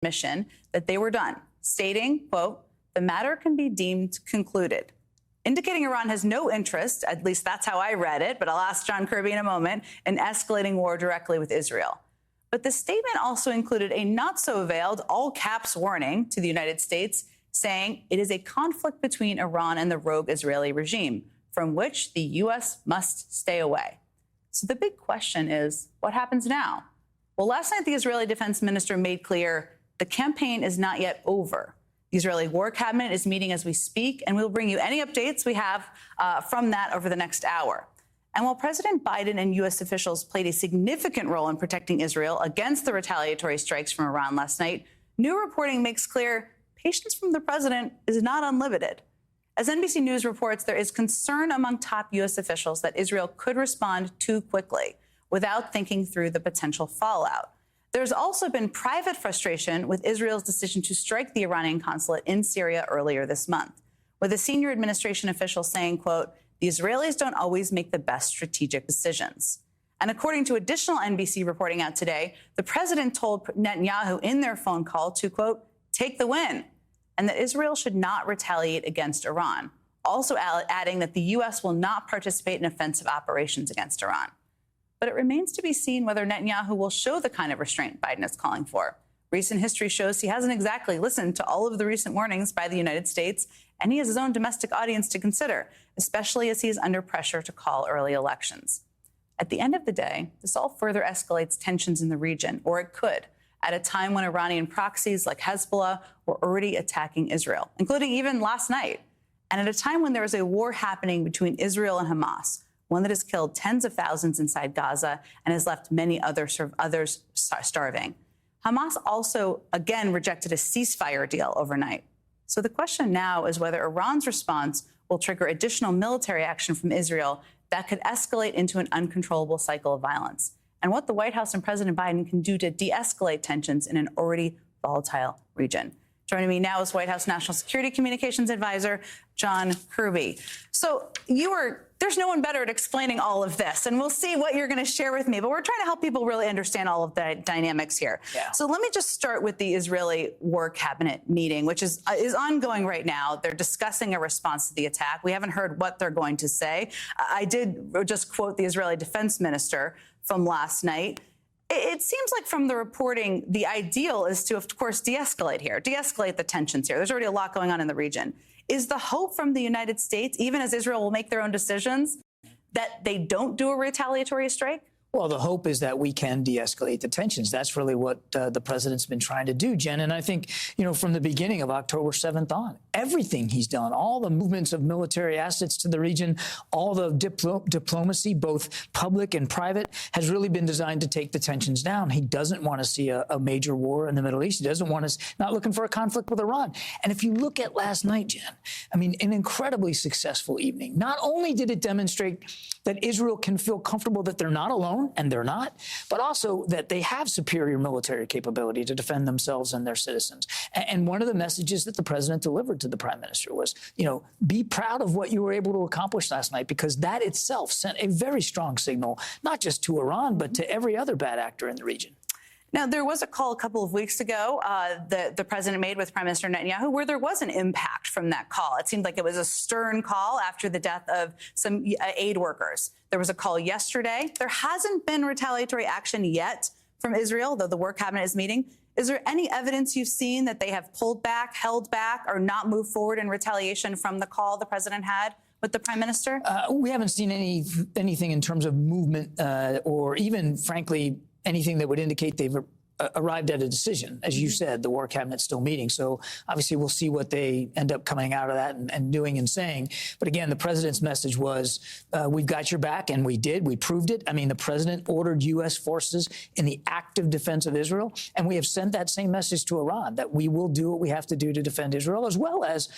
admission that they were done, stating, quote, "The matter can be deemed concluded," indicating Iran has no interest, at least that's how I read it, but I'll ask John Kirby in a moment, in escalating war directly with Israel. But the statement also included a not-so-veiled, all-caps warning to the United States, saying it is a conflict between Iran and the rogue Israeli regime, from which the U.S. must stay away. So the big question is, what happens now? Well, last night, the Israeli defense minister made clear the campaign is not yet over. The Israeli War Cabinet is meeting as we speak, and we'll bring you any updates we have from that over the next hour. And while President Biden and U.S. officials played a significant role in protecting Israel against the retaliatory strikes from Iran last night, new reporting makes clear patience from the president is not unlimited. As NBC News reports, there is concern among top U.S. officials that Israel could respond too quickly without thinking through the potential fallout. There's also been private frustration with Israel's decision to strike the Iranian consulate in Syria earlier this month, with a senior administration official saying, quote, "The Israelis don't always make the best strategic decisions." And according to additional NBC reporting out today, the president told Netanyahu in their phone call to, quote, "take the win," and that Israel should not retaliate against Iran, also adding that the U.S. will not participate in offensive operations against Iran. But it remains to be seen whether Netanyahu will show the kind of restraint Biden is calling for. Recent history shows he hasn't exactly listened to all of the recent warnings by the United States, and he has his own domestic audience to consider, especially as he is under pressure to call early elections. At the end of the day, this all further escalates tensions in the region, or it could, at a time when Iranian proxies like Hezbollah were already attacking Israel, including even last night, and at a time when there is a war happening between Israel and Hamas, one that has killed tens of thousands inside Gaza and has left many others starving. Hamas also, again, rejected a ceasefire deal overnight. So the question now is whether Iran's response will trigger additional military action from Israel that could escalate into an uncontrollable cycle of violence, and what the White House and President Biden can do to de-escalate tensions in an already volatile region. Joining me now is White House National Security Communications Advisor John Kirby. So there's no one better at explaining all of this, and we'll see what you're going to share with me. But we're trying to help people really understand all of the dynamics here. Yeah. So let me just start with the Israeli War Cabinet meeting, which is ongoing right now. They're discussing a response to the attack. We haven't heard what they're going to say. I did just quote the Israeli defense minister from last night. It seems like from the reporting, the ideal is to, of course, de-escalate the tensions here. There's already a lot going on in the region. Is the hope from the United States, even as Israel will make their own decisions, that they don't do a retaliatory strike? Well, the hope is that we can de-escalate the tensions. That's really what the president's been trying to do, Jen. And I think, from the beginning of October 7th on, everything he's done, all the movements of military assets to the region, all the diplomacy, both public and private, has really been designed to take the tensions down. He doesn't want to see a major war in the Middle East. He doesn't want us not looking for a conflict with Iran. And if you look at last night, Jen, an incredibly successful evening. Not only did it demonstrate that Israel can feel comfortable that they're not alone, and they're not, but also that they have superior military capability to defend themselves and their citizens. And one of the messages that the president delivered to the prime minister was, be proud of what you were able to accomplish last night, because that itself sent a very strong signal, not just to Iran, but to every other bad actor in the region. Now, there was a call a couple of weeks ago the president made with Prime Minister Netanyahu where there was an impact from that call. It seemed like it was a stern call after the death of some aid workers. There was a call yesterday. There hasn't been retaliatory action yet from Israel, though the War Cabinet is meeting. Is there any evidence you've seen that they have pulled back, held back, or not moved forward in retaliation from the call the president had with the prime minister? We haven't seen anything in terms of movement or even, frankly, anything that would indicate they've arrived at a decision. As you said, the War Cabinet's still meeting. So obviously we'll see what they end up coming out of that and doing and saying. But again, the president's message was, we've got your back, and we did. We proved it. The president ordered U.S. forces in the active defense of Israel, and we have sent that same message to Iran, that we will do what we have to do to defend Israel, as well as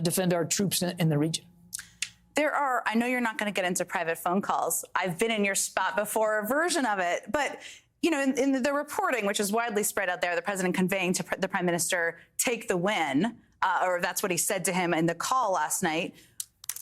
defend our troops in the region. I know you're not going to get into private phone calls. I've been in your spot before, a version of it, but in the reporting, which is widely spread out there, the president conveying to the prime minister, take the win, or that's what he said to him in the call last night.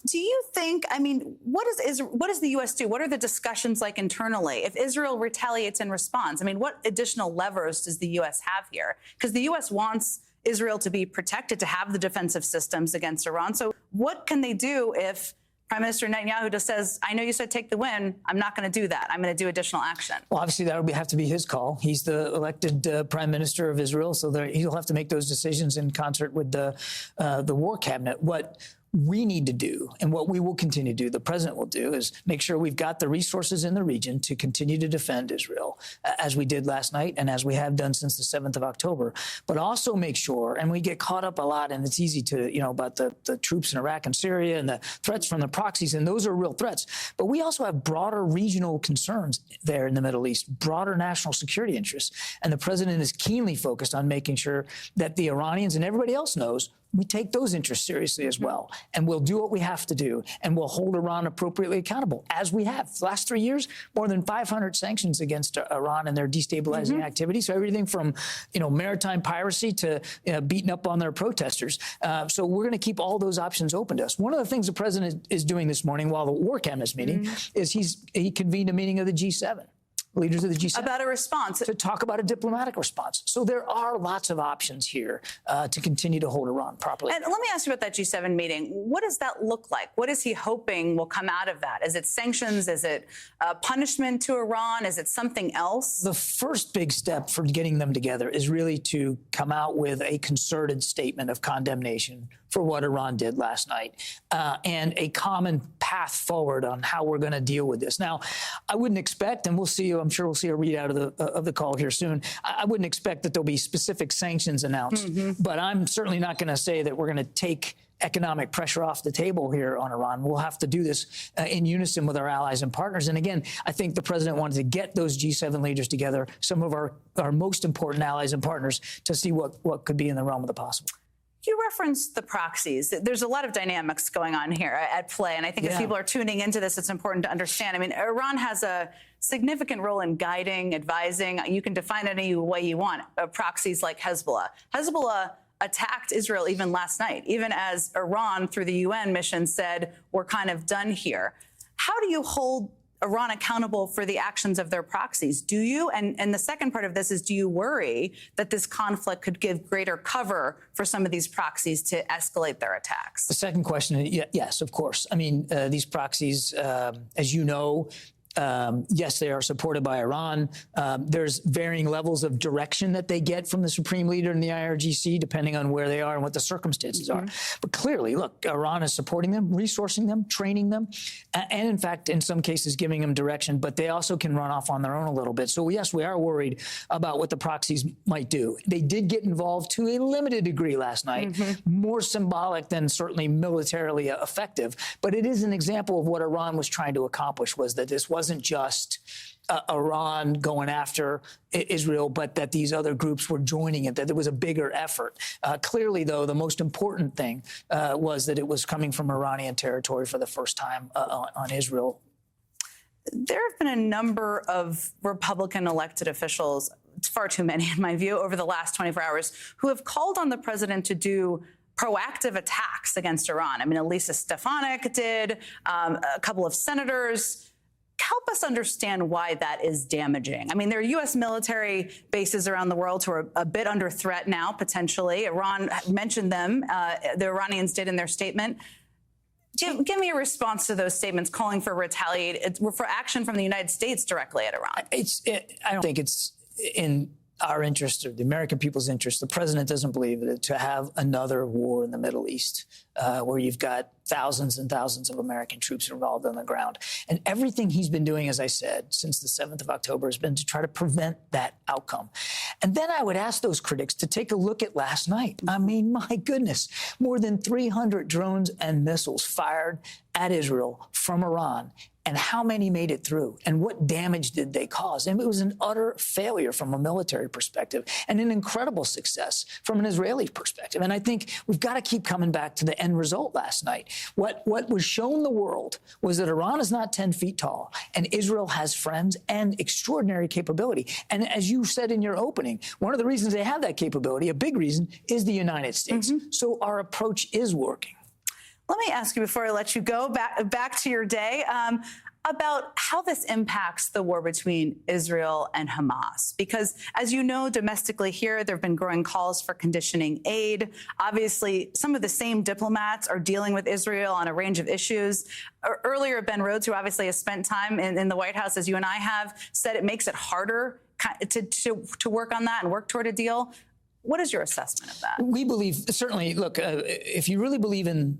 Do you think, I mean, what does the U.S. do? What are the discussions like internally? If Israel retaliates in response, I mean, what additional levers does the U.S. have here? Because the U.S. wants Israel to be protected, to have the defensive systems against Iran. So what can they do if Prime Minister Netanyahu just says, I know you said take the win, I'm not going to do that. I'm going to do additional action? Well, obviously, that would have to be his call. He's the elected Prime Minister of Israel, so he'll have to make those decisions in concert with the war cabinet. What we need to do, and what we will continue to do, the president will do, is make sure we've got the resources in the region to continue to defend Israel, as we did last night and as we have done since the 7th of October. But also make sure, and we get caught up a lot, and it's easy to, about the troops in Iraq and Syria and the threats from the proxies, and those are real threats. But we also have broader regional concerns there in the Middle East, broader national security interests. And the president is keenly focused on making sure that the Iranians and everybody else knows we take those interests seriously as well. And we'll do what we have to do. And we'll hold Iran appropriately accountable, as we have. The last 3 years, more than 500 sanctions against Iran and their destabilizing activities. So everything from, maritime piracy to beating up on their protesters. So we're going to keep all those options open to us. One of the things the president is doing this morning while the war cabinet's meeting is he convened a meeting of the G7. Leaders of the G7. About a response. To talk about a diplomatic response. So there are lots of options here to continue to hold Iran properly. And let me ask you about that G7 meeting. What does that look like? What is he hoping will come out of that? Is it sanctions? Is it punishment to Iran? Is it something else? The first big step for getting them together is really to come out with a concerted statement of condemnation for what Iran did last night, and a common path forward on how we're going to deal with this. Now, I wouldn't expect, and I'm sure we'll see a readout of the call here soon. I wouldn't expect that there'll be specific sanctions announced, but I'm certainly not going to say that we're going to take economic pressure off the table here on Iran. We'll have to do this in unison with our allies and partners. And again, I think the president wanted to get those G7 leaders together, some of our most important allies and partners, to see what could be in the realm of the possible. You referenced the proxies. There's a lot of dynamics going on here at play. And I think if people are tuning into this, it's important to understand. I mean, Iran has a significant role in guiding, advising. You can define it any way you want. Proxies like Hezbollah. Hezbollah attacked Israel even last night, even as Iran, through the UN mission, said, we're kind of done here. How do you hold Iran accountable for the actions of their proxies? Do you? And the second part of this is, do you worry that this conflict could give greater cover for some of these proxies to escalate their attacks? The second question, yes, of course. I mean, these proxies, as you know, yes, they are supported by Iran. There's varying levels of direction that they get from the supreme leader in the IRGC, depending on where they are and what the circumstances are. But clearly, look, Iran is supporting them, resourcing them, training them, and in fact, in some cases, giving them direction. But they also can run off on their own a little bit. So yes, we are worried about what the proxies might do. They did get involved to a limited degree last night, more symbolic than certainly militarily effective. But it is an example of what Iran was trying to accomplish, was that this wasn't just Iran going after Israel, but that these other groups were joining it, that there was a bigger effort. Clearly, though, the most important thing was that it was coming from Iranian territory for the first time on Israel. There have been a number of Republican elected officials, far too many in my view, over the last 24 hours, who have called on the president to do proactive attacks against Iran. I mean, Elisa Stefanik did, a couple of senators. Help us understand why that is damaging. I mean, there are U.S. military bases around the world who are a bit under threat now, potentially. Iran mentioned them. The Iranians did in their statement. Give me a response to those statements calling for for action from the United States directly at Iran. I don't think it's in our interest or the American people's interest. The president doesn't believe it, to have another war in the Middle East where you've got thousands and thousands of American troops involved on the ground. And everything he's been doing, as I said, since the 7th of October has been to try to prevent that outcome. And then I would ask those critics to take a look at last night. I mean, my goodness, more than 300 drones and missiles fired at Israel from Iran. And how many made it through? And what damage did they cause? And it was an utter failure from a military perspective and an incredible success from an Israeli perspective. And I think we've got to keep coming back to the end result last night. What was shown the world was that Iran is not 10 feet tall, and Israel has friends and extraordinary capability. And as you said in your opening, one of the reasons they have that capability, a big reason, is the United States. So our approach is working. Let me ask you before I let you go back to your day about how this impacts the war between Israel and Hamas. Because as you know, domestically here, there have been growing calls for conditioning aid. Obviously, some of the same diplomats are dealing with Israel on a range of issues. Earlier, Ben Rhodes, who obviously has spent time in the White House, as you and I have, said it makes it harder to work on that and work toward a deal. What is your assessment of that? We believe, certainly, look, if you really believe in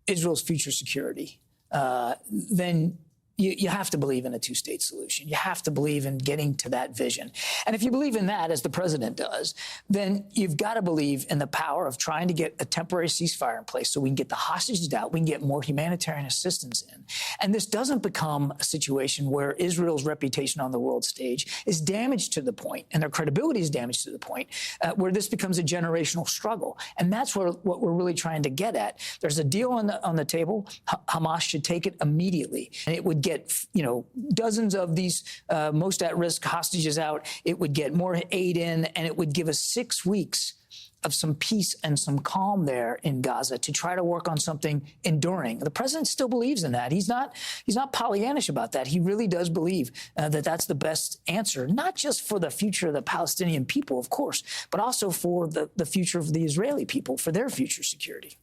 Israel's future security, then you have to believe in a two-state solution. You have to believe in getting to that vision. And if you believe in that, as the president does, then you've got to believe in the power of trying to get a temporary ceasefire in place so we can get the hostages out, we can get more humanitarian assistance in. And this doesn't become a situation where Israel's reputation on the world stage is damaged to the point, and their credibility is damaged to the point, where this becomes a generational struggle. And that's what we're really trying to get at. There's a deal on the table. Hamas should take it immediately. And it would get, dozens of these most at-risk hostages out. It would get more aid in, and it would give us 6 weeks of some peace and some calm there in Gaza to try to work on something enduring. The president still believes in that. He's not Pollyannish about that. He really does believe that that's the best answer, not just for the future of the Palestinian people, of course, but also for the future of the Israeli people, for their future security.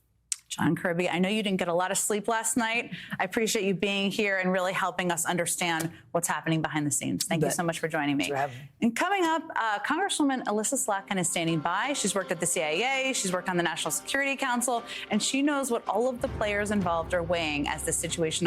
John Kirby, I know you didn't get a lot of sleep last night. I appreciate you being here and really helping us understand what's happening behind the scenes. Thank you so much for joining me. Thanks for having me. And coming up, Congresswoman Alyssa Slotkin is standing by. She's worked at the CIA, she's worked on the National Security Council, and she knows what all of the players involved are weighing as the situation